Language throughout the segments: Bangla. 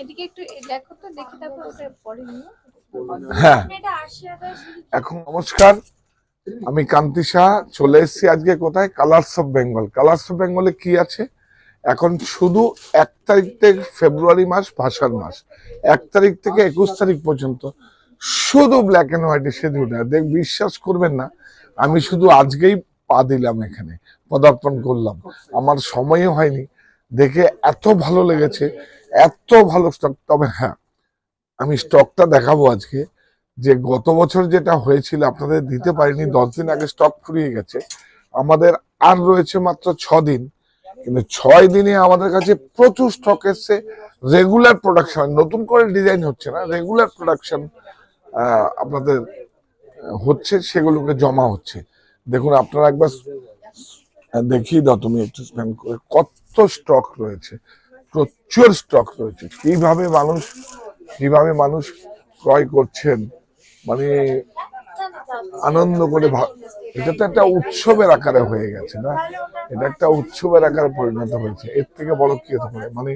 এদিকে একটু দেখো তো, দেখি তারপর ওটা পরে নিও। হ্যাঁ, এখন নমস্কার, আমি কান্তি শাহ চলে এসেছি আজকে কোথায়, colours of Bengal. Colours of বেঙ্গলে কি আছে এখন? শুধু 1 তারিখ থেকে ফেব্রুয়ারি মাস ভাষার মাস, 1 তারিখ থেকে 21 তারিখ পর্যন্ত শুধু ব্ল্যাক অ্যান্ড হোয়াইট সেজুটা দেখ। বিশ্বাস করবেন না, আমি শুধু আজকেই পা দিলাম এখানে, পদার্পণ করলাম, আমার সময়ও হয়নি। দেখে এত ভালো লেগেছে, এত ভালো স্টক। তবে হ্যাঁ, আমি স্টকটা দেখাবো আজকে, যে গত বছর যেটা হয়েছিল আপনাদের দিতে পারিনি, 10 দিন আগে স্টক ফুরিয়ে গেছে। আমাদের আর রয়েছে মাত্র 6 দিন, কিন্তু 6 দিনে আমাদের কাছে প্রচুর স্টক এসছে। রেগুলার প্রোডাকশন, নতুন করে ডিজাইন হচ্ছে না, রেগুলার প্রোডাকশন আপনাদের হচ্ছে, সেগুলোকে জমা হচ্ছে। দেখুন, আপনারা একবার দেখিয়ে দাও তুমি একটু স্প্যান করে, কত স্টক রয়েছে, প্রচুর স্টক রয়েছে। কিভাবে মানুষ ক্রয় করছেন, মানে আনন্দ করে। এটা তো একটা উৎসবের আকারে হয়ে গেছে না, এটা একটা উৎসবের আকারে পরিণত হয়েছে। এর থেকে বড় কি হতে পারে? মানে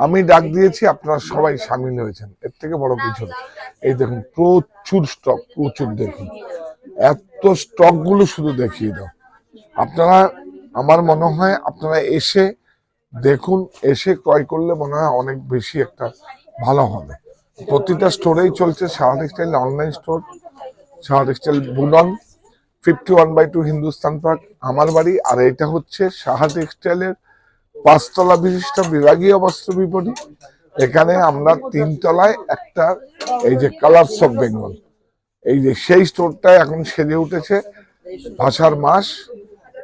আমি ডাক দিয়েছি, আপনারা সবাই সামিল হয়েছেন, এর থেকে বড় কিছু না। এই দেখুন, প্রচুর স্টক, প্রচুর। দেখুন এত স্টক গুলো শুধু দেখিয়ে দাও আপনারা। আমার মনে হয় আপনারা এসে দেখুন, এসে ক্রয় করলে মনে হয় অনেক বেশি একটা ভালো হবে। প্রতিটা স্টোরেই চলছে Saha textile online store, Saha textile বুনন, 51/2 হিন্দুস্তান পার্ক আমার বাড়ি। আর এটা হচ্ছে সাহা টেক্সটাইলের 5 তলা বিশিষ্ট বিভাগীয় বস্ত্র বিপণী। এখানে আমরা 3 তলায় একটা, এই যে কালার্স অফ বেঙ্গল, এই যে সেই স্টোরটা এখন সেজে উঠেছে। ভাষার মাস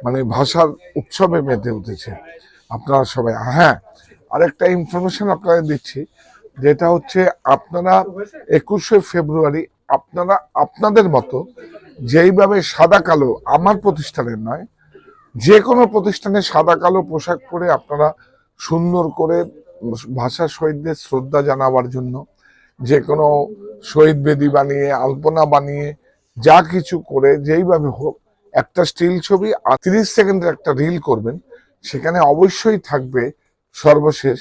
মানে ভাষার উৎসবে মেতে উঠেছে আপনারা সবাই। হ্যাঁ, আরেকটা ইনফরমেশন আপনাদের দিচ্ছি, যেটা হচ্ছে আপনারা 21শে ফেব্রুয়ারি আপনারা আপনাদের মতো যেইভাবে সাদা কালো, আমার প্রতিষ্ঠানের নয়, যে কোনো প্রতিষ্ঠানে সাদা কালো পোশাক পরে আপনারা সুন্দর করে ভাষা শহীদদের শ্রদ্ধা জানাবার জন্য যে কোনো শহীদ বেদি বানিয়ে, আলপনা বানিয়ে, যা কিছু করে যেইভাবে হোক একটা স্টিল ছবি আর 30 সেকেন্ডের একটা রিল করবেন। সেখানে অবশ্যই থাকবে সর্বশেষ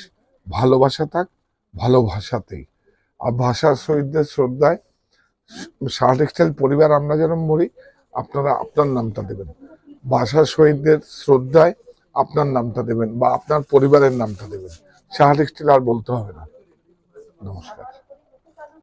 ভালোবাসা থাক ভালোবাসাতেই। আর ভাষা শহীদদের শ্রদ্ধায় সাহা টেক্সটাইল পরিবার আমরা যেন মরি, আপনারা আপনার নামটা দেবেন। ভাষা শহীদদের শ্রদ্ধায় আপনার নামটা দেবেন বা আপনার পরিবারের নামটা দেবেন। সাহা টেক্সটাইল আর বলতে হবে না। নমস্কার।